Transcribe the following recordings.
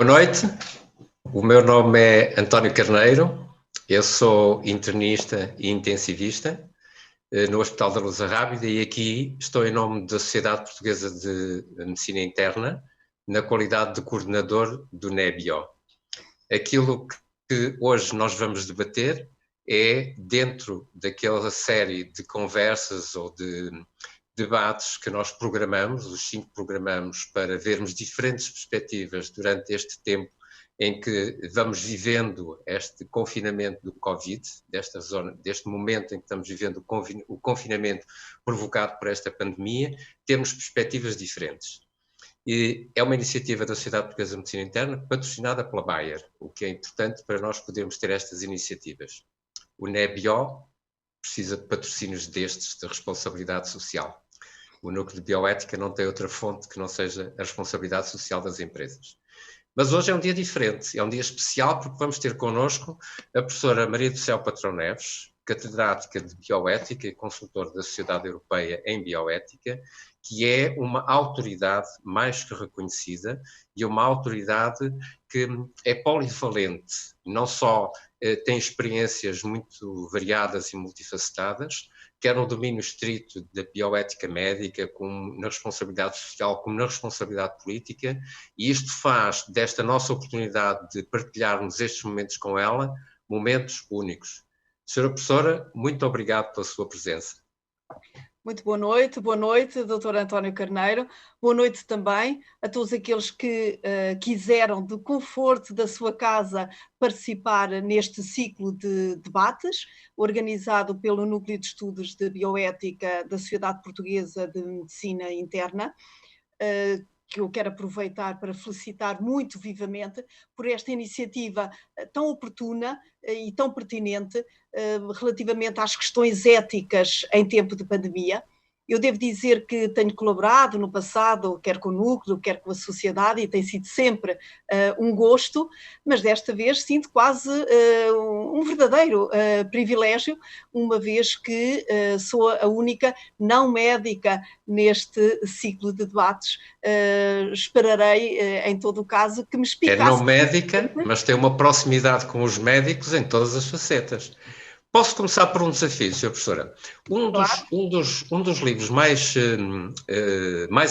Boa noite, o meu nome é António Carneiro, eu sou internista e intensivista no Hospital da Luz Rábida e aqui estou em nome da Sociedade Portuguesa de Medicina Interna, na qualidade de coordenador do NEBIO. Aquilo que hoje nós vamos debater é dentro daquela série de conversas ou de debates que nós programamos, os 5 programamos, para vermos diferentes perspectivas durante este tempo em que vamos vivendo este confinamento do Covid, deste momento em que estamos vivendo o confinamento provocado por esta pandemia, temos perspectivas diferentes. E é uma iniciativa da Sociedade Portuguesa de Medicina Interna patrocinada pela Bayer, o que é importante para nós podermos ter estas iniciativas. O NEBIO precisa de patrocínios destes, de responsabilidade social. O núcleo de bioética não tem outra fonte que não seja a responsabilidade social das empresas. Mas hoje é um dia diferente, é um dia especial porque vamos ter connosco a professora Maria do Céu Patrão Neves, catedrática de bioética e consultora da Sociedade Europeia em Bioética, que é uma autoridade mais que reconhecida e uma autoridade que é polivalente, não só tem experiências muito variadas e multifacetadas, quer no domínio estrito da bioética médica, como na responsabilidade social, como na responsabilidade política, e isto faz desta nossa oportunidade de partilharmos estes momentos com ela, momentos únicos. Senhora professora, muito obrigado pela sua presença. Muito boa noite, Dr. António Carneiro. Boa noite também a todos aqueles que quiseram, do conforto da sua casa, participar neste ciclo de debates, organizado pelo Núcleo de Estudos de Bioética da Sociedade Portuguesa de Medicina Interna, que eu quero aproveitar para felicitar muito vivamente por esta iniciativa tão oportuna e tão pertinente relativamente às questões éticas em tempo de pandemia. Eu devo dizer que tenho colaborado no passado, quer com o núcleo, quer com a sociedade, e tem sido sempre um gosto, mas desta vez sinto quase um verdadeiro privilégio, uma vez que sou a única não médica neste ciclo de debates. Esperarei, em todo o caso, que me explicasse... É não médica, mas tem uma proximidade com os médicos em todas as facetas. Posso começar por um desafio, Sra. Professora? Um dos livros mais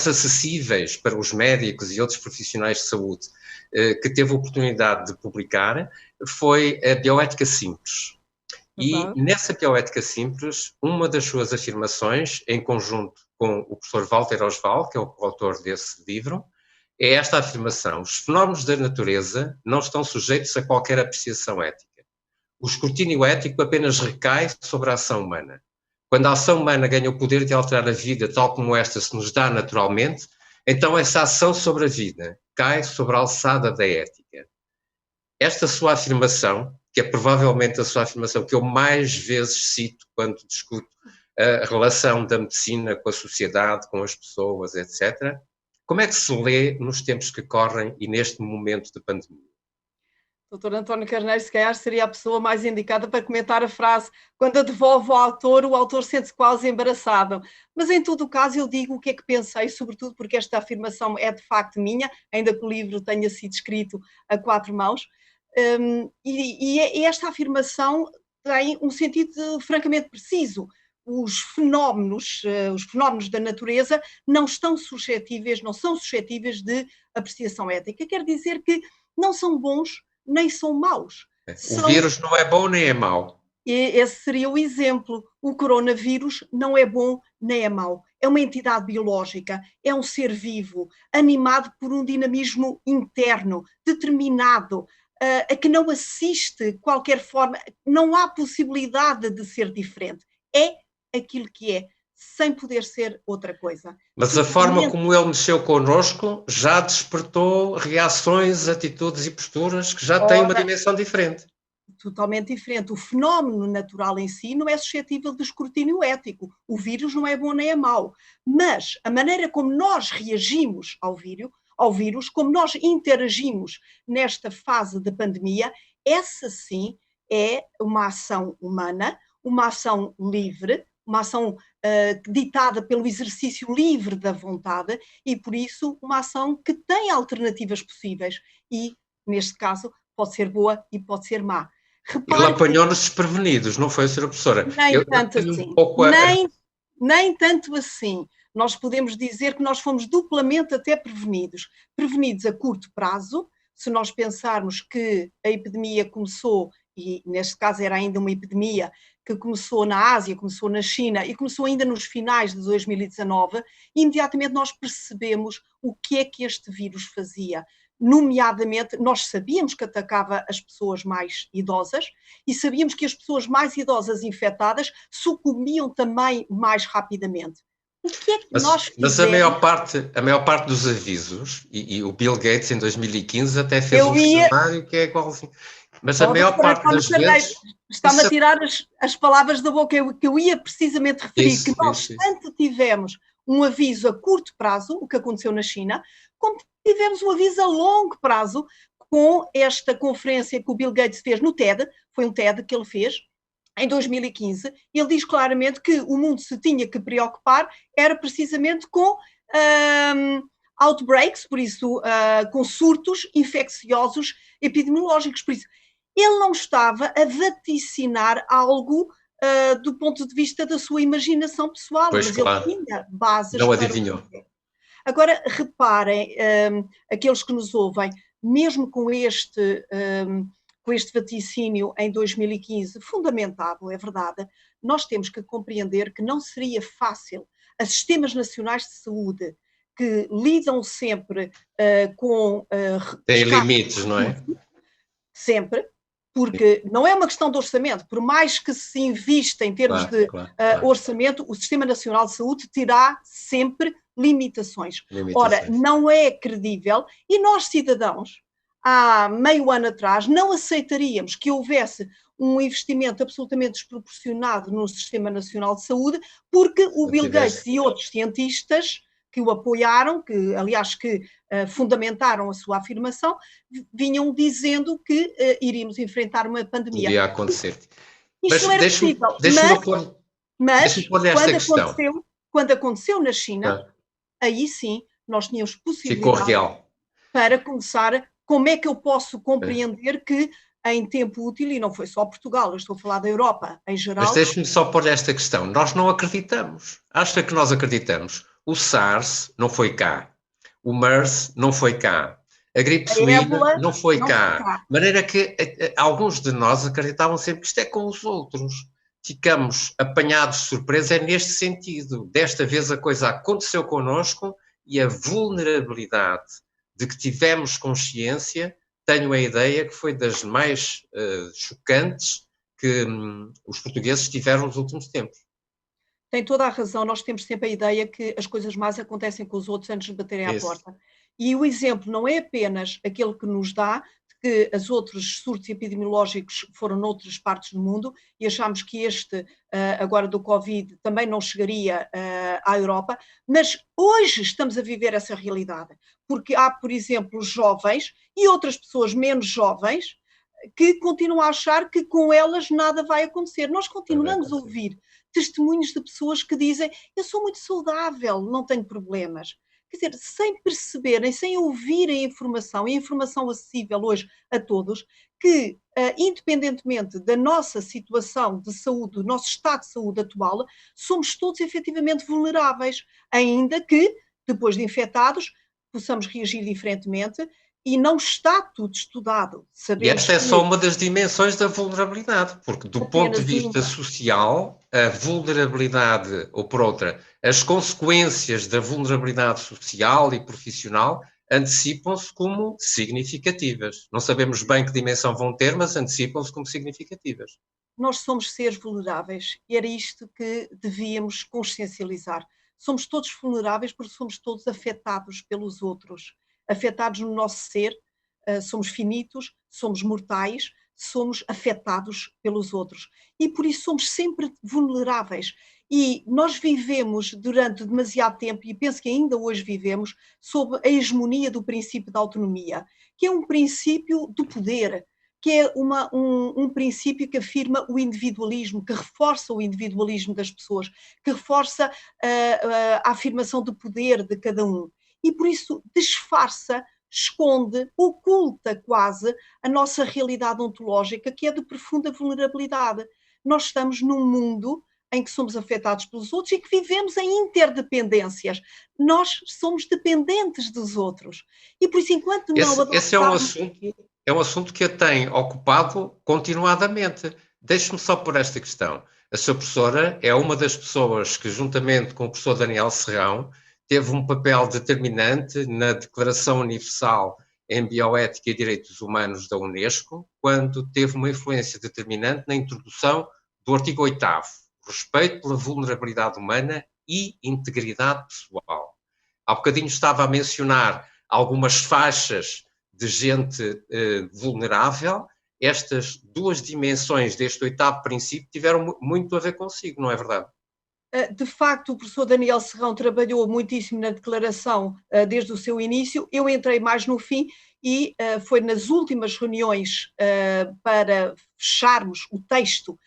acessíveis para os médicos e outros profissionais de saúde que teve a oportunidade de publicar foi a Bioética Simples. E nessa Bioética Simples, uma das suas afirmações, em conjunto com o professor Walter Oswald, que é o coautor desse livro, é esta afirmação: os fenómenos da natureza não estão sujeitos a qualquer apreciação ética. O escrutínio ético apenas recai sobre a ação humana. Quando a ação humana ganha o poder de alterar a vida tal como esta se nos dá naturalmente, então essa ação sobre a vida cai sobre a alçada da ética. Esta sua afirmação, que é provavelmente a sua afirmação que eu mais vezes cito quando discuto a relação da medicina com a sociedade, com as pessoas, etc., como é que se lê nos tempos que correm e neste momento de pandemia? Dr. António Carneiro, se calhar seria a pessoa mais indicada para comentar a frase: quando a devolve ao autor, o autor sente-se quase embaraçado. Mas em todo o caso eu digo o que é que pensei, sobretudo porque esta afirmação é de facto minha, ainda que o livro tenha sido escrito a 4 mãos, e esta afirmação tem um sentido francamente preciso. Os fenómenos da natureza não são suscetíveis de apreciação ética. Quer dizer que não são bons nem são maus. O vírus não é bom nem é mau. Esse seria o exemplo. O coronavírus não é bom nem é mau. É uma entidade biológica, é um ser vivo, animado por um dinamismo interno, determinado, a que não assiste qualquer forma, não há possibilidade de ser diferente. É aquilo que é, sem poder ser outra coisa. Mas a forma como ele mexeu connosco já despertou reações, atitudes e posturas que já têm uma dimensão diferente. Totalmente diferente. O fenómeno natural em si não é suscetível de escrutínio ético. O vírus não é bom nem é mau. Mas a maneira como nós reagimos ao vírus, como nós interagimos nesta fase de pandemia, essa sim é uma ação humana, uma ação livre, uma ação ditada pelo exercício livre da vontade e, por isso, uma ação que tem alternativas possíveis. E neste caso, pode ser boa e pode ser má. Ele apanhou-nos desprevenidos, não foi, Sra. Professora? Nem tanto assim. Nem tanto assim. Nós podemos dizer que nós fomos duplamente até prevenidos. Prevenidos a curto prazo, se nós pensarmos que a epidemia começou, e neste caso era ainda uma epidemia que começou na Ásia, começou na China e começou ainda nos finais de 2019, imediatamente nós percebemos o que é que este vírus fazia. Nomeadamente, nós sabíamos que atacava as pessoas mais idosas e sabíamos que as pessoas mais idosas infectadas sucumbiam também mais rapidamente. O que é que nós fizemos? Mas a maior parte dos avisos, e o Bill Gates em 2015 até fez um cenário que é igualzinho. Mas a maior parte das vezes... Está-me a tirar as palavras da boca, que eu ia precisamente referir, que nós tanto tivemos um aviso a curto prazo, o que aconteceu na China, como tivemos um aviso a longo prazo com esta conferência que o Bill Gates fez no TED, foi um TED que ele fez em 2015, ele diz claramente que o mundo se tinha que preocupar era precisamente com outbreaks, por isso com surtos infecciosos epidemiológicos, por isso ele não estava a vaticinar algo do ponto de vista da sua imaginação pessoal, pois, mas claro. ele tinha bases. Não adivinhou. Agora, reparem, aqueles que nos ouvem, mesmo com este vaticínio em 2015, fundamentado, é verdade, nós temos que compreender que não seria fácil a sistemas nacionais de saúde que lidam sempre com... Tem limites, não é? Sempre, porque não é uma questão de orçamento, por mais que se invista em termos de orçamento, o Sistema Nacional de Saúde terá sempre limitações. Ora, não é credível e nós, cidadãos, há meio ano atrás, não aceitaríamos que houvesse um investimento absolutamente desproporcionado no Sistema Nacional de Saúde, porque o Bill Gates e outros cientistas que o apoiaram, que aliás que fundamentaram a sua afirmação, vinham dizendo que iríamos enfrentar uma pandemia. Podia acontecer. Isto não era possível. Mas quando aconteceu na China, aí sim nós tínhamos possibilidade para começar. Como é que eu posso compreender que em tempo útil, e não foi só Portugal, eu estou a falar da Europa em geral... Mas deixe-me só pôr esta questão. Nós não acreditamos. Acha que nós acreditamos? O SARS não foi cá. O MERS não foi cá. A gripe suína não foi cá. De maneira que alguns de nós acreditavam sempre que isto é com os outros. Ficamos apanhados de surpresa, é neste sentido. Desta vez a coisa aconteceu connosco e a vulnerabilidade de que tivemos consciência, tenho a ideia que foi das mais chocantes que os portugueses tiveram nos últimos tempos. Tem toda a razão, nós temos sempre a ideia que as coisas más acontecem com os outros antes de baterem à porta. E o exemplo não é apenas aquele que nos dá de que os outros surtos epidemiológicos foram noutras partes do mundo e achámos que este, agora do Covid, também não chegaria à Europa, mas hoje estamos a viver essa realidade, porque há, por exemplo, jovens e outras pessoas menos jovens que continuam a achar que com elas nada vai acontecer. Nós continuamos a ouvir testemunhos de pessoas que dizem eu sou muito saudável, não tenho problemas. Quer dizer, sem perceberem, sem ouvirem a informação, e a informação acessível hoje a todos, que independentemente da nossa situação de saúde, do nosso estado de saúde atual, somos todos efetivamente vulneráveis, ainda que, depois de infectados, possamos reagir diferentemente. E não está tudo estudado. E esta é só uma das dimensões da vulnerabilidade, porque do ponto de vista social, a vulnerabilidade, ou por outra, as consequências da vulnerabilidade social e profissional antecipam-se como significativas. Não sabemos bem que dimensão vão ter, mas antecipam-se como significativas. Nós somos seres vulneráveis e era isto que devíamos consciencializar. Somos todos vulneráveis porque somos todos afetados pelos outros. Afetados no nosso ser, somos finitos, somos mortais, somos afetados pelos outros. E por isso somos sempre vulneráveis. E nós vivemos durante demasiado tempo, e penso que ainda hoje vivemos, sob a hegemonia do princípio da autonomia, que é um princípio do poder, que é um princípio que afirma o individualismo, que reforça o individualismo das pessoas, que reforça a afirmação do poder de cada um. E por isso disfarça esconde, oculta quase a nossa realidade ontológica, que é de profunda vulnerabilidade. Nós estamos num mundo em que somos afetados pelos outros e que vivemos em interdependências. Nós somos dependentes dos outros. E por isso, enquanto não Esse adaptarmos... é um assunto que a tem ocupado continuadamente. Deixe-me só por esta questão. A sua professora é uma das pessoas que, juntamente com o professor Daniel Serrão, teve um papel determinante na Declaração Universal em Bioética e Direitos Humanos da Unesco, quando teve uma influência determinante na introdução do artigo 8º, respeito pela vulnerabilidade humana e integridade pessoal. Há bocadinho estava a mencionar algumas faixas de gente vulnerável. Estas duas dimensões deste 8º princípio tiveram muito a ver consigo, não é verdade? De facto, o professor Daniel Serrão trabalhou muitíssimo na declaração desde o seu início. Eu entrei mais no fim e foi nas últimas reuniões para fecharmos o texto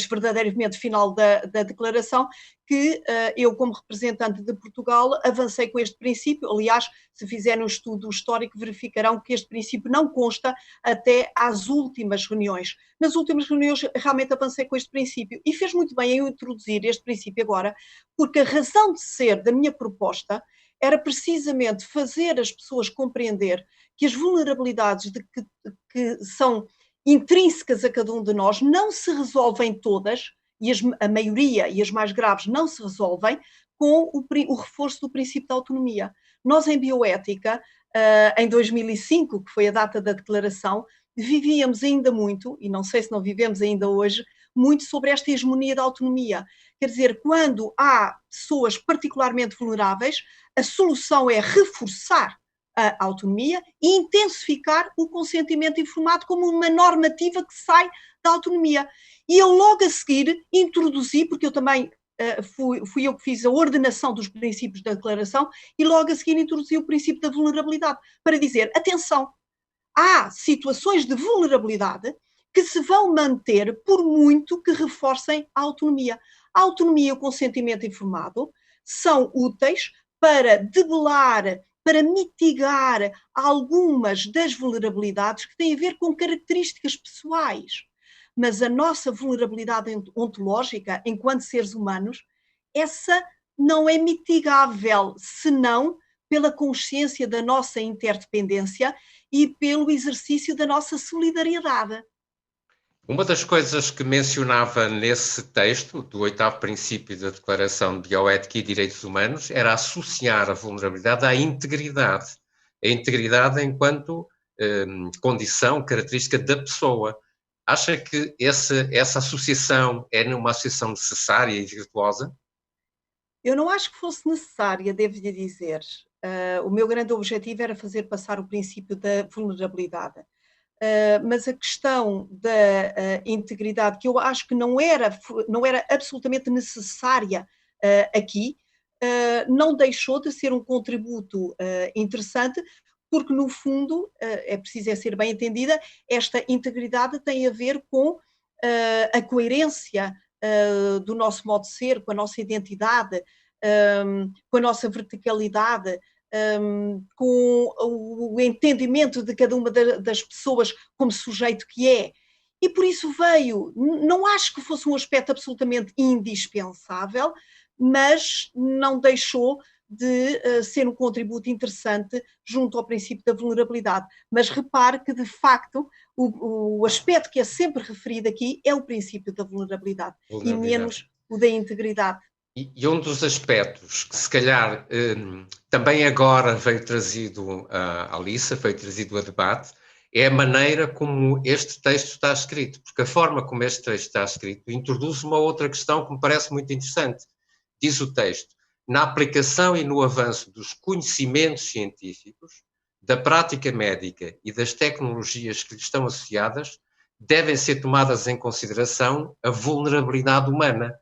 verdadeiramente final da declaração, que eu, como representante de Portugal, avancei com este princípio. Aliás, se fizerem um estudo histórico, verificarão que este princípio não consta até às últimas reuniões. Nas últimas reuniões, realmente avancei com este princípio e fez muito bem em introduzir este princípio agora, porque a razão de ser da minha proposta era precisamente fazer as pessoas compreender que as vulnerabilidades que são intrínsecas a cada um de nós não se resolvem todas, e a maioria e as mais graves não se resolvem, com o reforço do princípio da autonomia. Nós, em bioética, em 2005, que foi a data da declaração, vivíamos ainda muito, e não sei se não vivemos ainda hoje, muito sobre esta hegemonia da autonomia. Quer dizer, quando há pessoas particularmente vulneráveis, a solução é reforçar a autonomia e intensificar o consentimento informado como uma normativa que sai da autonomia. E eu logo a seguir introduzi, porque eu também fui eu que fiz a ordenação dos princípios da declaração, e logo a seguir introduzi o princípio da vulnerabilidade, para dizer, atenção, há situações de vulnerabilidade que se vão manter por muito que reforcem a autonomia. A autonomia e o consentimento informado são úteis para debelar, para mitigar algumas das vulnerabilidades que têm a ver com características pessoais. Mas a nossa vulnerabilidade ontológica, enquanto seres humanos, essa não é mitigável, senão pela consciência da nossa interdependência e pelo exercício da nossa solidariedade. Uma das coisas que mencionava nesse texto, do 8º princípio da Declaração de Bioética e Direitos Humanos, era associar a vulnerabilidade à integridade. A integridade enquanto condição, característica da pessoa. Acha que essa associação é uma associação necessária e virtuosa? Eu não acho que fosse necessária, devo-lhe dizer. O meu grande objetivo era fazer passar o princípio da vulnerabilidade. Mas a questão da integridade, que eu acho que não era absolutamente necessária aqui, não deixou de ser um contributo interessante, porque no fundo, é preciso ser bem entendida, esta integridade tem a ver com a coerência do nosso modo de ser, com a nossa identidade, com a nossa verticalidade, com o entendimento de cada uma das pessoas como sujeito que é. E por isso veio, não acho que fosse um aspecto absolutamente indispensável, mas não deixou de ser um contributo interessante junto ao princípio da vulnerabilidade. Mas repare que, de facto, o aspecto que é sempre referido aqui é o princípio da vulnerabilidade. E menos o da integridade. E um dos aspectos que, se calhar, também agora veio trazido à liça, veio trazido a debate, é a maneira como este texto está escrito, porque a forma como este texto está escrito introduz uma outra questão que me parece muito interessante. Diz o texto: na aplicação e no avanço dos conhecimentos científicos, da prática médica e das tecnologias que lhe estão associadas, devem ser tomadas em consideração a vulnerabilidade humana.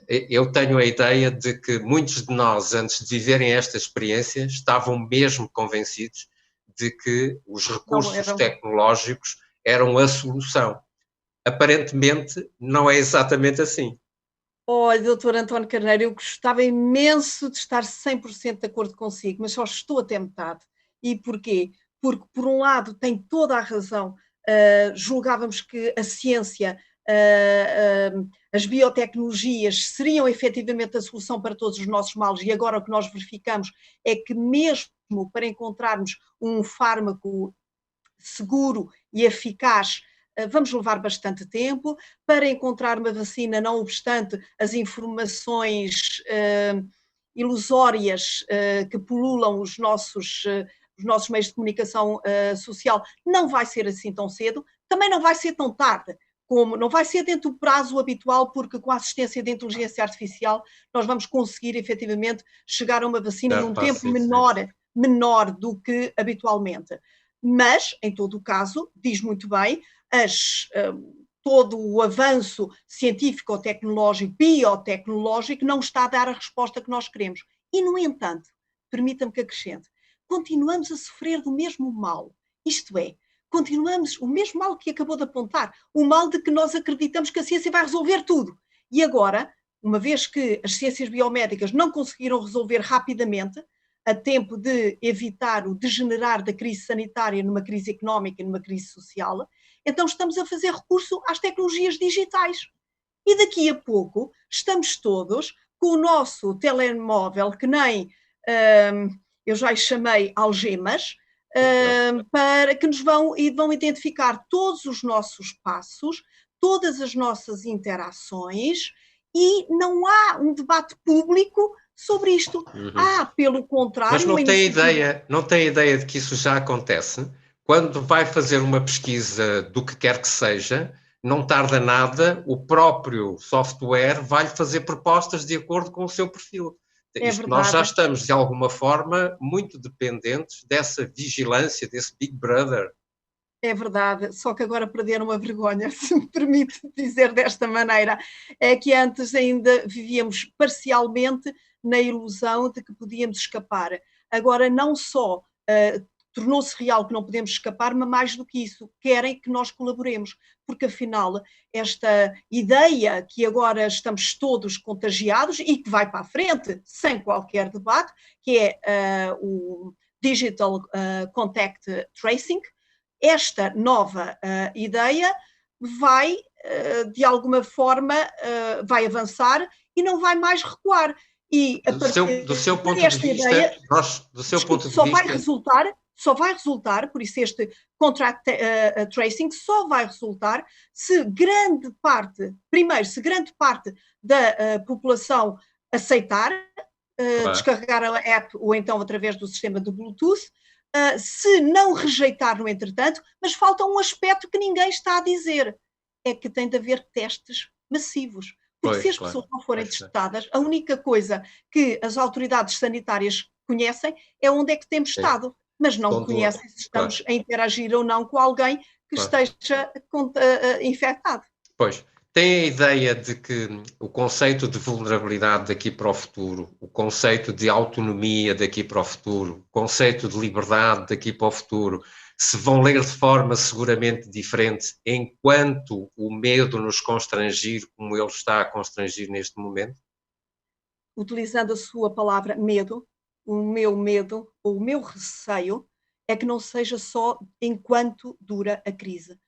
Eu tenho a ideia de que muitos de nós, antes de viverem esta experiência, estavam mesmo convencidos de que os recursos tecnológicos eram a solução. Aparentemente, não é exatamente assim. Olha, doutor António Carneiro, eu gostava imenso de estar 100% de acordo consigo, mas só estou até metade. E porquê? Porque, por um lado, tem toda a razão, julgávamos que a ciência, as biotecnologias seriam efetivamente a solução para todos os nossos males, e agora o que nós verificamos é que mesmo para encontrarmos um fármaco seguro e eficaz, vamos levar bastante tempo. Para encontrar uma vacina, não obstante as informações ilusórias que pululam os nossos meios de comunicação social, não vai ser assim tão cedo, também não vai ser tão tarde, como não vai ser dentro do prazo habitual, porque com a assistência da inteligência artificial nós vamos conseguir efetivamente chegar a uma vacina num tempo menor do que habitualmente. Mas, em todo o caso, diz muito bem, todo o avanço científico, tecnológico, biotecnológico não está a dar a resposta que nós queremos. E, no entanto, permita-me que acrescente, continuamos a sofrer do mesmo mal. Isto é, continuamos o mesmo mal que acabou de apontar, o mal de que nós acreditamos que a ciência vai resolver tudo. E agora, uma vez que as ciências biomédicas não conseguiram resolver rapidamente, a tempo de evitar o degenerar da crise sanitária numa crise económica e numa crise social, então estamos a fazer recurso às tecnologias digitais. E daqui a pouco estamos todos com o nosso telemóvel, que nem eu já chamei algemas, para que nos vão identificar todos os nossos passos, todas as nossas interações, e não há um debate público sobre isto. Pelo contrário... Mas não tem ideia de que isso já acontece? Quando vai fazer uma pesquisa do que quer que seja, não tarda nada, o próprio software vai-lhe fazer propostas de acordo com o seu perfil. Nós já estamos, de alguma forma, muito dependentes dessa vigilância, desse Big Brother. É verdade, só que agora perderam a vergonha, se me permite dizer desta maneira. É que antes ainda vivíamos parcialmente na ilusão de que podíamos escapar. Agora não só tornou-se real que não podemos escapar, mas mais do que isso, querem que nós colaboremos, porque afinal esta ideia que agora estamos todos contagiados e que vai para a frente, sem qualquer debate, que é o Digital Contact Tracing, esta nova ideia vai, de alguma forma, vai avançar e não vai mais recuar. E do seu ponto de vista, só vai resultar, por isso este contract tracing só vai resultar se grande parte da população aceitar, descarregar a app ou então através do sistema de Bluetooth, se não rejeitar no entretanto, mas falta um aspecto que ninguém está a dizer, é que tem de haver testes massivos. Porque se as pessoas não forem testadas, a única coisa que as autoridades sanitárias conhecem é onde é que temos estado, mas não conhecem se estamos a interagir ou não com alguém que esteja infectado. Pois. Tem a ideia de que o conceito de vulnerabilidade daqui para o futuro, o conceito de autonomia daqui para o futuro, o conceito de liberdade daqui para o futuro, se vão ler de forma seguramente diferente enquanto o medo nos constrangir como ele está a constrangir neste momento? Utilizando a sua palavra medo, o meu medo, ou o meu receio, é que não seja só enquanto dura a crise.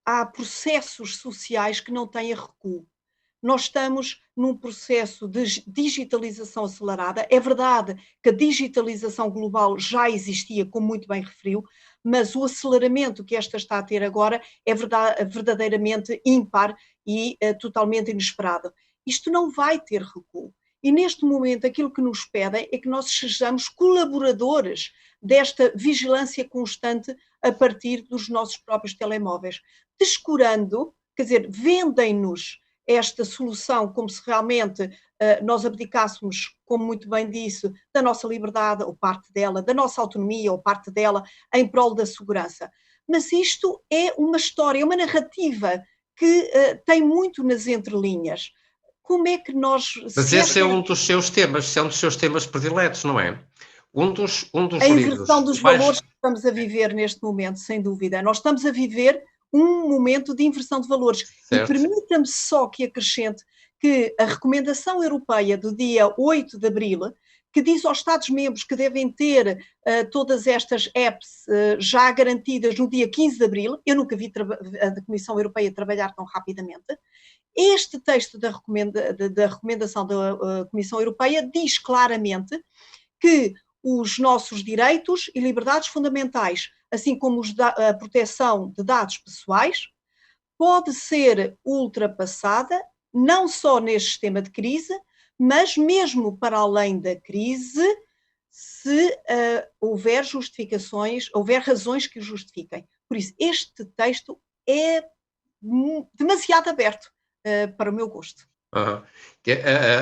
Há processos sociais que não têm recuo. Nós estamos num processo de digitalização acelerada. É verdade que a digitalização global já existia, como muito bem referiu, mas o aceleramento que esta está a ter agora é verdadeiramente ímpar e totalmente inesperado. Isto não vai ter recuo. E neste momento aquilo que nos pedem é que nós sejamos colaboradores desta vigilância constante a partir dos nossos próprios telemóveis, descurando, quer dizer, vendem-nos esta solução como se realmente nós abdicássemos, como muito bem disse, da nossa liberdade, ou parte dela, da nossa autonomia, ou parte dela, em prol da segurança. Mas isto é uma história, é uma narrativa que tem muito nas entrelinhas. Como é que nós... Mas esse é um dos seus temas, é um dos seus temas prediletos, não é? Um dos a inversão dos valores que estamos a viver neste momento, sem dúvida. Nós estamos a viver um momento de inversão de valores. Certo. E permita-me só que acrescente que a recomendação europeia do dia 8 de abril, que diz aos Estados-membros que devem ter todas estas apps já garantidas no dia 15 de abril. Eu nunca vi a Comissão Europeia trabalhar tão rapidamente. Este texto da recomendação da Comissão Europeia diz claramente que os nossos direitos e liberdades fundamentais, assim como a proteção de dados pessoais, pode ser ultrapassada não só neste sistema de crise, mas mesmo para além da crise, se houver justificações, houver razões que o justifiquem. Por isso, este texto é demasiado aberto para o meu gosto. Uhum.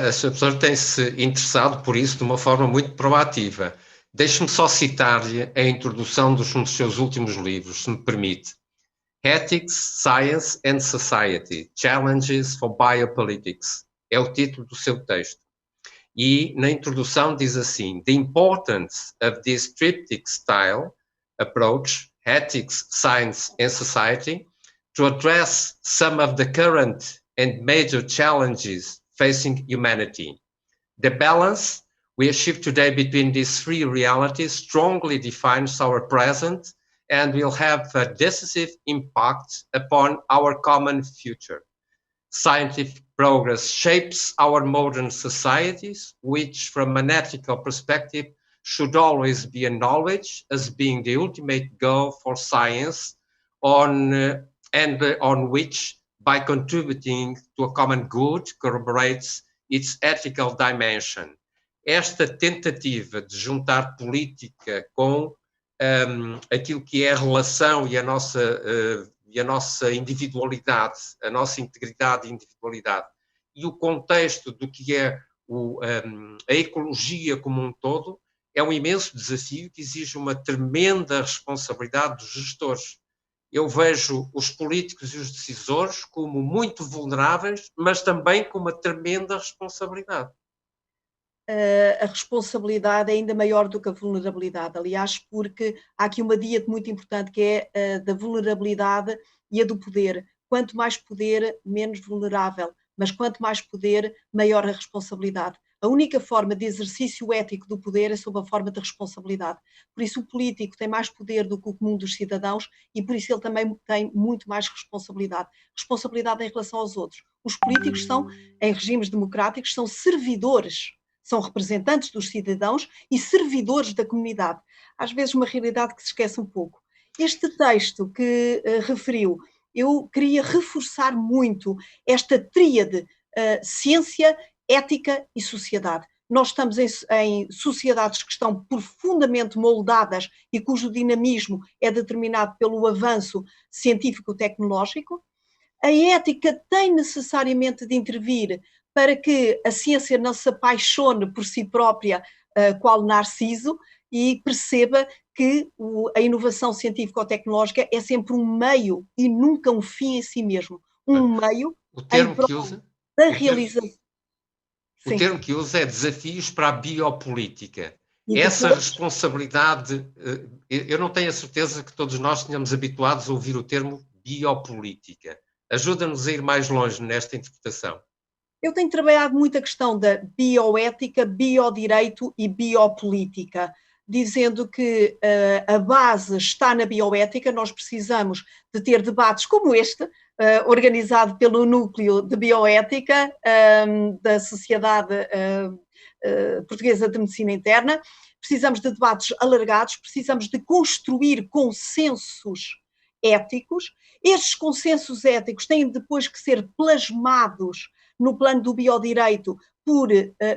A sua professora tem-se interessado por isso de uma forma muito proativa. Deixe-me só citar-lhe a introdução de um dos seus últimos livros, se me permite. Ethics, Science and Society, Challenges for Biopolitics. É o título do seu texto. E na introdução diz assim: The importance of this triptych style approach, Ethics, Science and Society, to address some of the current and major challenges facing humanity. The balance we achieve today between these three realities strongly defines our present and will have a decisive impact upon our common future. Scientific progress shapes our modern societies, which from an ethical perspective should always be acknowledged as being the ultimate goal for science on which, by contributing to a common good, corroborates its ethical dimension. Esta tentativa de juntar política com aquilo que é a relação e a nossa individualidade, a nossa integridade e individualidade, e o contexto do que é a ecologia como um todo, é um imenso desafio que exige uma tremenda responsabilidade dos gestores. Eu vejo os políticos e os decisores como muito vulneráveis, mas também com uma tremenda responsabilidade. A responsabilidade é ainda maior do que a vulnerabilidade, aliás, porque há aqui uma dieta muito importante que é a da vulnerabilidade e a do poder. Quanto mais poder, menos vulnerável, mas quanto mais poder, maior a responsabilidade. A única forma de exercício ético do poder é sob a forma de responsabilidade. Por isso o político tem mais poder do que o comum dos cidadãos e por isso ele também tem muito mais responsabilidade. Responsabilidade em relação aos outros. Os políticos são, em regimes democráticos, são servidores, são representantes dos cidadãos e servidores da comunidade. Às vezes uma realidade que se esquece um pouco. Este texto que referiu, eu queria reforçar muito esta tríade ciência, ética e sociedade. Nós estamos em sociedades que estão profundamente moldadas e cujo dinamismo é determinado pelo avanço científico-tecnológico. A ética tem necessariamente de intervir para que a ciência não se apaixone por si própria, qual Narciso, e perceba que a inovação científico-tecnológica é sempre um meio e nunca um fim em si mesmo. Um meio em prol da realização. O termo que usa é desafios para a biopolítica. Essa responsabilidade, eu não tenho a certeza que todos nós tenhamos habituados a ouvir o termo biopolítica. Ajuda-nos a ir mais longe nesta interpretação. Eu tenho trabalhado muito a questão da bioética, biodireito e biopolítica, dizendo que a base está na bioética. Nós precisamos de ter debates como este, organizado pelo Núcleo de Bioética da Sociedade Portuguesa de Medicina Interna. Precisamos de debates alargados, precisamos de construir consensos éticos. Estes consensos éticos têm depois que ser plasmados no plano do biodireito por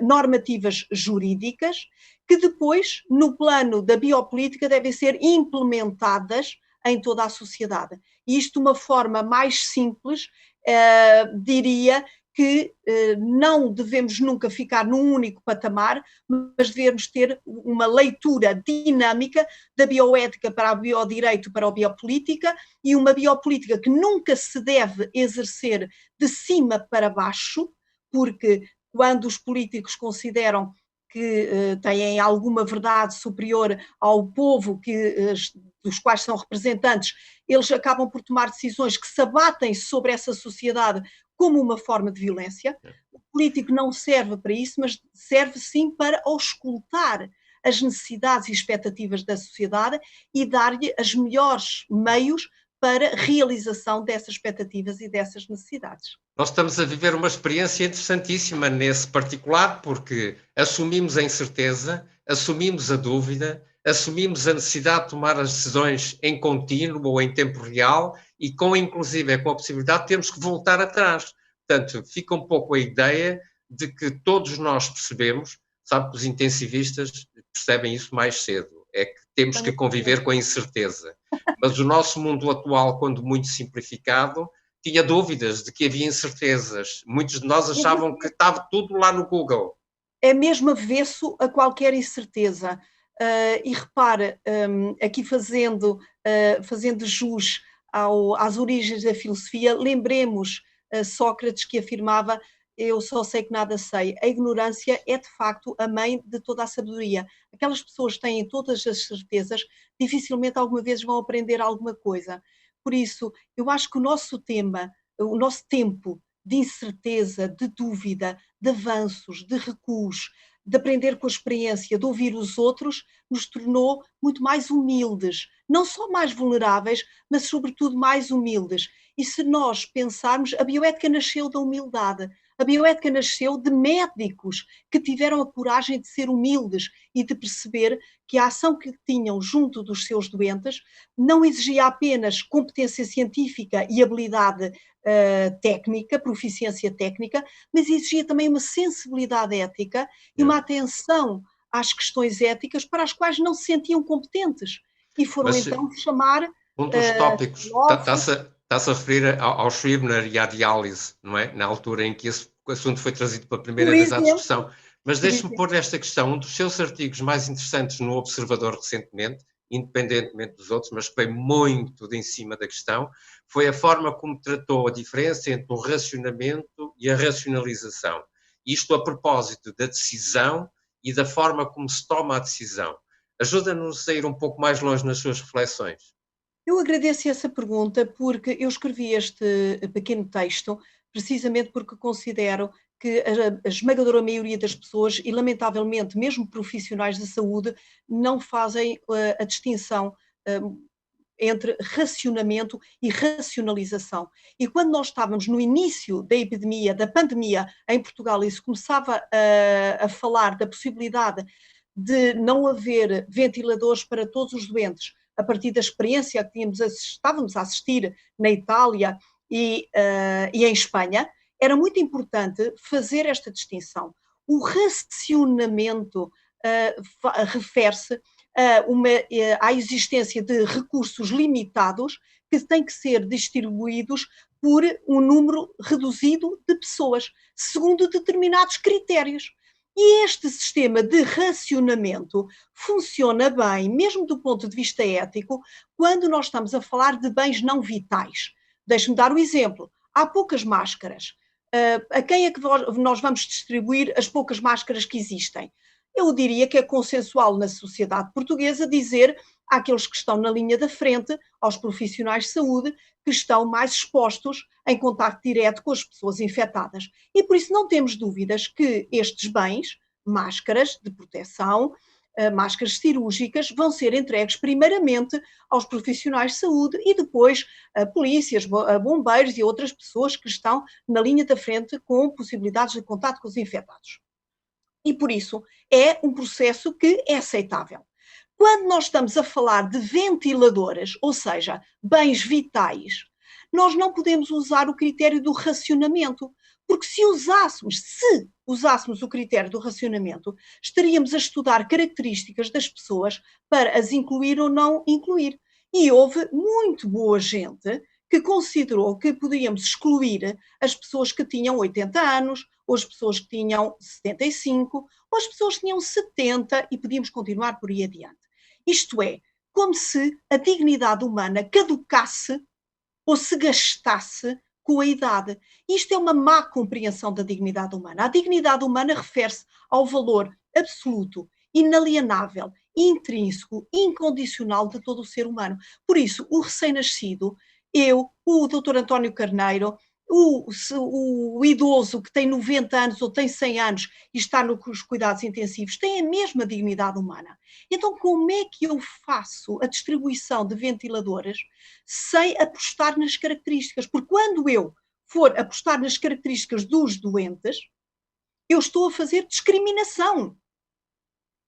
normativas jurídicas, que depois, no plano da biopolítica, devem ser implementadas em toda a sociedade. E isto de uma forma mais simples, diria que não devemos nunca ficar num único patamar, mas devemos ter uma leitura dinâmica da bioética para o biodireito, para a biopolítica, e uma biopolítica que nunca se deve exercer de cima para baixo, porque quando os políticos consideram que têm alguma verdade superior ao povo dos quais são representantes, eles acabam por tomar decisões que se abatem sobre essa sociedade como uma forma de violência. político não serve para isso, mas serve sim para auscultar as necessidades e expectativas da sociedade e dar-lhe os melhores meios para a realização dessas expectativas e dessas necessidades. Nós estamos a viver uma experiência interessantíssima nesse particular, porque assumimos a incerteza, assumimos a dúvida, assumimos a necessidade de tomar as decisões em contínuo ou em tempo real e inclusive com a possibilidade de termos que voltar atrás. Portanto, fica um pouco a ideia de que todos nós percebemos, sabe que os intensivistas percebem isso mais cedo, é que temos que conviver com a incerteza. Mas o nosso mundo atual, quando muito simplificado, tinha dúvidas de que havia incertezas. Muitos de nós achavam que estava tudo lá no Google. É mesmo avesso a qualquer incerteza. E repara, aqui fazendo jus às origens da filosofia, lembremos Sócrates que afirmava: eu só sei que nada sei. A ignorância é de facto a mãe de toda a sabedoria. Aquelas pessoas que têm todas as certezas dificilmente alguma vez vão aprender alguma coisa. Por isso, eu acho que o nosso tempo de incerteza, de dúvida, de avanços, de recuos, de aprender com a experiência, de ouvir os outros, nos tornou muito mais humildes. Não só mais vulneráveis, mas sobretudo mais humildes. E se nós pensarmos, a bioética nasceu da humildade. A bioética nasceu de médicos que tiveram a coragem de ser humildes e de perceber que a ação que tinham junto dos seus doentes não exigia apenas competência científica e habilidade técnica, proficiência técnica, mas exigia também uma sensibilidade ética e uma atenção às questões éticas para as quais não se sentiam competentes. E foram então chamar... Um dos tópicos, está-se a referir ao Schirmer e à diálise, não é? Na altura em que esse assunto foi trazido pela primeira vez à discussão. Mas deixe-me pôr nesta questão, um dos seus artigos mais interessantes no Observador recentemente, independentemente dos outros, mas que veio muito de em cima da questão, foi a forma como tratou a diferença entre o racionamento e a racionalização. Isto a propósito da decisão e da forma como se toma a decisão. Ajuda-nos a ir um pouco mais longe nas suas reflexões. Eu agradeço essa pergunta porque eu escrevi este pequeno texto precisamente porque considero que a esmagadora maioria das pessoas, e lamentavelmente mesmo profissionais da saúde, não fazem a distinção entre racionamento e racionalização. E quando nós estávamos no início da epidemia, da pandemia em Portugal, e se começava a falar da possibilidade de não haver ventiladores para todos os doentes, a partir da experiência que estávamos a assistir na Itália e em Espanha, era muito importante fazer esta distinção. O racionamento refere-se à existência de recursos limitados que têm que ser distribuídos por um número reduzido de pessoas, segundo determinados critérios. E este sistema de racionamento funciona bem, mesmo do ponto de vista ético, quando nós estamos a falar de bens não vitais. Deixe-me dar um exemplo. Há poucas máscaras. A quem é que nós vamos distribuir as poucas máscaras que existem? Eu diria que é consensual na sociedade portuguesa dizer àqueles que estão na linha da frente, aos profissionais de saúde, que estão mais expostos em contacto direto com as pessoas infectadas. E por isso não temos dúvidas que estes bens, máscaras de proteção, máscaras cirúrgicas, vão ser entregues primeiramente aos profissionais de saúde e depois a polícias, a bombeiros e outras pessoas que estão na linha da frente com possibilidades de contato com os infectados. E por isso é um processo que é aceitável. Quando nós estamos a falar de ventiladores, ou seja, bens vitais, nós não podemos usar o critério do racionamento, porque se usássemos o critério do racionamento, estaríamos a estudar características das pessoas para as incluir ou não incluir. E houve muito boa gente que considerou que podíamos excluir as pessoas que tinham 80 anos, ou as pessoas que tinham 75, ou as pessoas que tinham 70 e podíamos continuar por aí adiante. Isto é, como se a dignidade humana caducasse ou se gastasse com a idade. Isto é uma má compreensão da dignidade humana. A dignidade humana refere-se ao valor absoluto, inalienável, intrínseco, incondicional de todo o ser humano. Por isso, o recém-nascido, eu, o Dr. António Carneiro, o idoso que tem 90 anos ou tem 100 anos e está nos cuidados intensivos tem a mesma dignidade humana. Então, como é que eu faço a distribuição de ventiladores sem apostar nas características? Porque quando eu for apostar nas características dos doentes, eu estou a fazer discriminação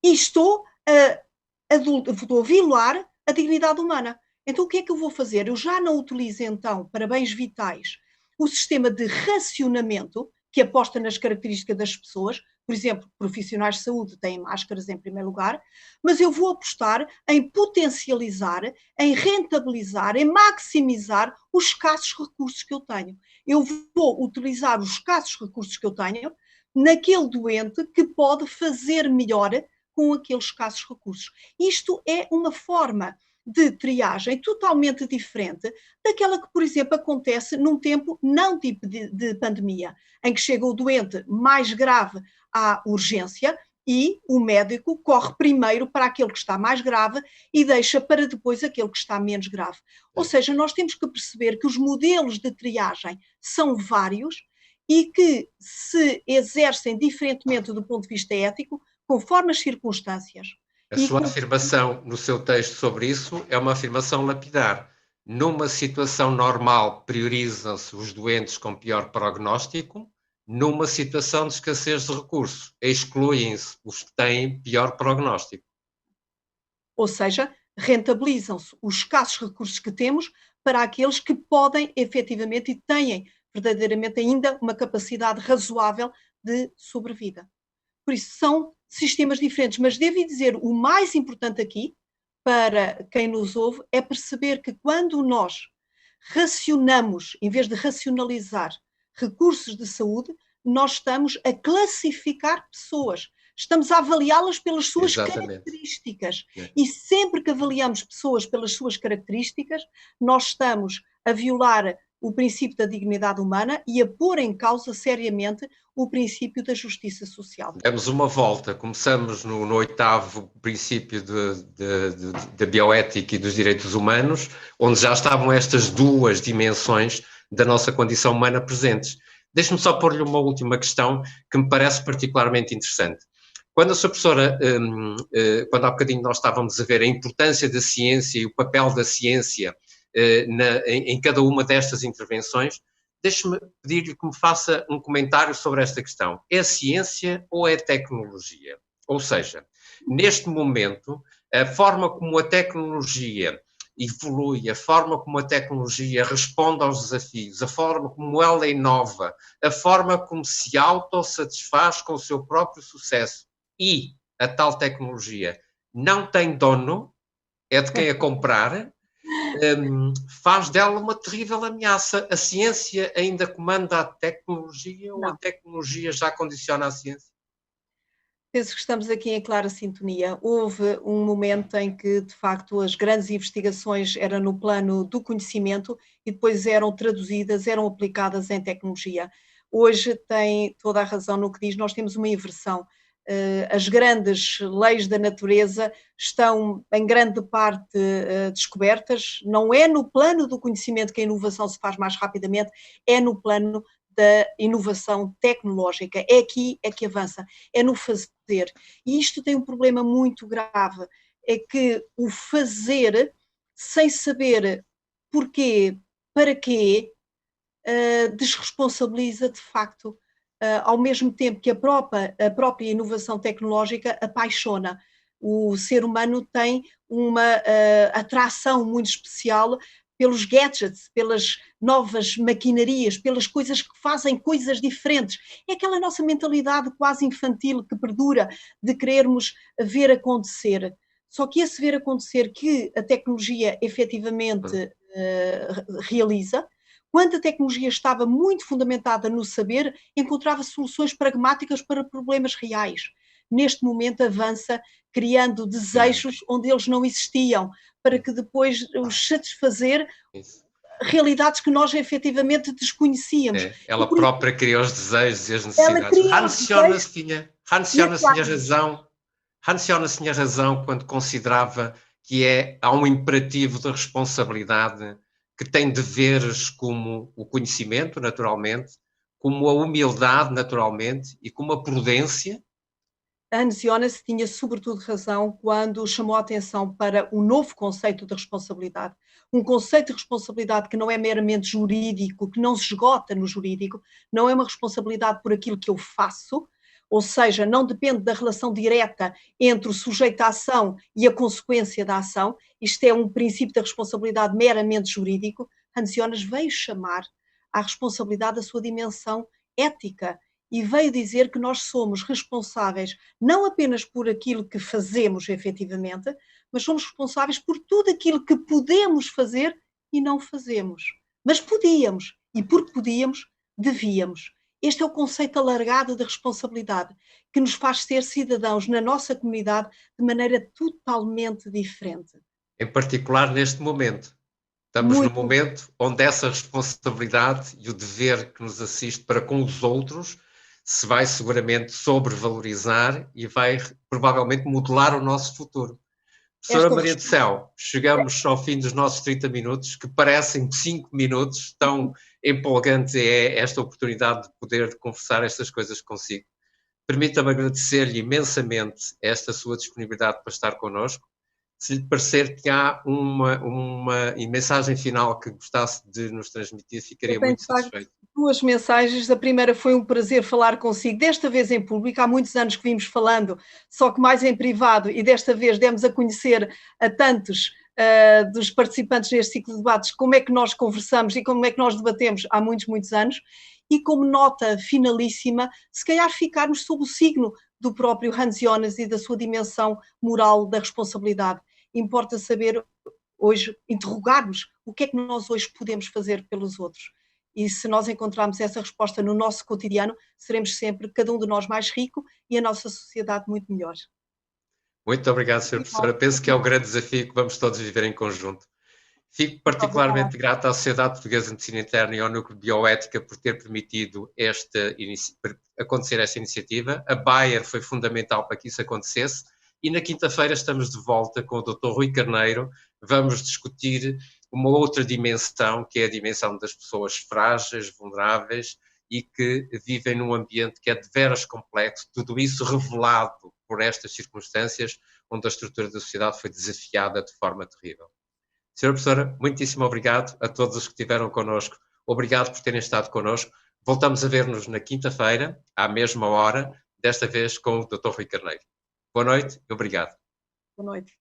e estou a violar a dignidade humana. Então, o que é que eu vou fazer? Eu já não utilizo, então, para bens vitais, o sistema de racionamento, que aposta nas características das pessoas. Por exemplo, profissionais de saúde têm máscaras em primeiro lugar, mas eu vou apostar em potencializar, em rentabilizar, em maximizar os escassos recursos que eu tenho. Eu vou utilizar os escassos recursos que eu tenho naquele doente que pode fazer melhor com aqueles escassos recursos. Isto é uma forma de triagem totalmente diferente daquela que, por exemplo, acontece num tempo não tipo de pandemia, em que chega o doente mais grave à urgência e o médico corre primeiro para aquele que está mais grave e deixa para depois aquele que está menos grave. Ou seja, nós temos que perceber que os modelos de triagem são vários e que se exercem diferentemente do ponto de vista ético, conforme as circunstâncias. A sua afirmação no seu texto sobre isso é uma afirmação lapidar. Numa situação normal, priorizam-se os doentes com pior prognóstico, numa situação de escassez de recursos, excluem-se os que têm pior prognóstico. Ou seja, rentabilizam-se os escassos recursos que temos para aqueles que podem efetivamente e têm verdadeiramente ainda uma capacidade razoável de sobrevida. Por isso, são sistemas diferentes, mas devo dizer, o mais importante aqui, para quem nos ouve, é perceber que quando nós racionamos, em vez de racionalizar recursos de saúde, nós estamos a classificar pessoas, estamos a avaliá-las pelas suas características. E sempre que avaliamos pessoas pelas suas características, nós estamos a violar o princípio da dignidade humana e a pôr em causa seriamente o princípio da justiça social. Demos uma volta, começamos no 8º princípio da bioética e dos direitos humanos, onde já estavam estas duas dimensões da nossa condição humana presentes. Deixe-me só pôr-lhe uma última questão que me parece particularmente interessante. Quando a sua professora, quando há bocadinho nós estávamos a ver a importância da ciência e o papel da ciência em cada uma destas intervenções, deixe-me pedir-lhe que me faça um comentário sobre esta questão. É ciência ou é tecnologia? Ou seja, neste momento, a forma como a tecnologia evolui, a forma como a tecnologia responde aos desafios, a forma como ela inova, a forma como se autossatisfaz com o seu próprio sucesso e a tal tecnologia não tem dono, é de quem a comprar, faz dela uma terrível ameaça. A ciência ainda comanda a tecnologia ou a tecnologia já condiciona a ciência? Penso que estamos aqui em clara sintonia. Houve um momento em que, de facto, as grandes investigações eram no plano do conhecimento e depois eram traduzidas, eram aplicadas em tecnologia. Hoje tem toda a razão no que diz, nós temos uma inversão. As grandes leis da natureza estão, em grande parte, descobertas. Não é no plano do conhecimento que a inovação se faz mais rapidamente, é no plano da inovação tecnológica. É aqui é que avança, é no fazer. E isto tem um problema muito grave, é que o fazer, sem saber porquê, para quê, desresponsabiliza de facto, ao mesmo tempo que a própria inovação tecnológica apaixona. O ser humano tem uma atração muito especial pelos gadgets, pelas novas maquinarias, pelas coisas que fazem coisas diferentes. É aquela nossa mentalidade quase infantil que perdura de querermos ver acontecer. Só que esse ver acontecer que a tecnologia efetivamente realiza, quando a tecnologia estava muito fundamentada no saber, encontrava soluções pragmáticas para problemas reais. Neste momento avança criando desejos onde eles não existiam, para que depois os satisfazer realidades que nós efetivamente desconhecíamos. Ela própria criou os desejos e as necessidades. Hans Jonas tinha razão quando considerava que há um imperativo de responsabilidade que tem deveres como o conhecimento, naturalmente, como a humildade, naturalmente, e como a prudência. Hans Jonas tinha sobretudo razão quando chamou a atenção para um novo conceito de responsabilidade. Um conceito de responsabilidade que não é meramente jurídico, que não se esgota no jurídico, não é uma responsabilidade por aquilo que eu faço, ou seja, não depende da relação direta entre o sujeito à ação e a consequência da ação. Isto é um princípio da responsabilidade meramente jurídico. Hans Jonas veio chamar à responsabilidade a sua dimensão ética e veio dizer que nós somos responsáveis não apenas por aquilo que fazemos efetivamente, mas somos responsáveis por tudo aquilo que podemos fazer e não fazemos. Mas podíamos, e porque podíamos, devíamos. Este é o conceito alargado de responsabilidade, que nos faz ser cidadãos na nossa comunidade de maneira totalmente diferente. Em particular neste momento. Estamos no Muito. momento onde essa responsabilidade e o dever que nos assiste para com os outros se vai seguramente sobrevalorizar e vai provavelmente modelar o nosso futuro. Professora Maria do Céu, chegamos ao fim dos nossos 30 minutos, que parecem 5 minutos, tão empolgante é esta oportunidade de poder conversar estas coisas consigo. Permita-me agradecer-lhe imensamente esta sua disponibilidade para estar connosco. Se lhe parecer que há uma mensagem final que gostasse de nos transmitir, ficaria muito satisfeito. Duas mensagens. A primeira: foi um prazer falar consigo, desta vez em público. Há muitos anos que vimos falando, só que mais em privado, e desta vez demos a conhecer a tantos dos participantes neste ciclo de debates como é que nós conversamos e como é que nós debatemos há muitos, muitos anos. E como nota finalíssima, se calhar ficarmos sob o signo do próprio Hans Jonas e da sua dimensão moral da responsabilidade. Importa saber hoje, interrogarmos o que é que nós hoje podemos fazer pelos outros. E se nós encontrarmos essa resposta no nosso cotidiano, seremos sempre, cada um de nós, mais rico e a nossa sociedade muito melhor. Muito obrigado, Sra. Professora. Penso que é o grande desafio que vamos todos viver em conjunto. Fico particularmente grato à Sociedade Portuguesa de Medicina Interna e ao Núcleo de Bioética por ter permitido acontecer esta iniciativa. A Bayer foi fundamental para que isso acontecesse e na quinta-feira estamos de volta com o Dr. Rui Carneiro. Vamos discutir uma outra dimensão, que é a dimensão das pessoas frágeis, vulneráveis e que vivem num ambiente que é de veras complexo, tudo isso revelado por estas circunstâncias onde a estrutura da sociedade foi desafiada de forma terrível. Senhora Professora, muitíssimo obrigado a todos os que estiveram connosco. Obrigado por terem estado connosco. Voltamos a ver-nos na quinta-feira, à mesma hora, desta vez com o Dr. Rui Carneiro. Boa noite e obrigado. Boa noite.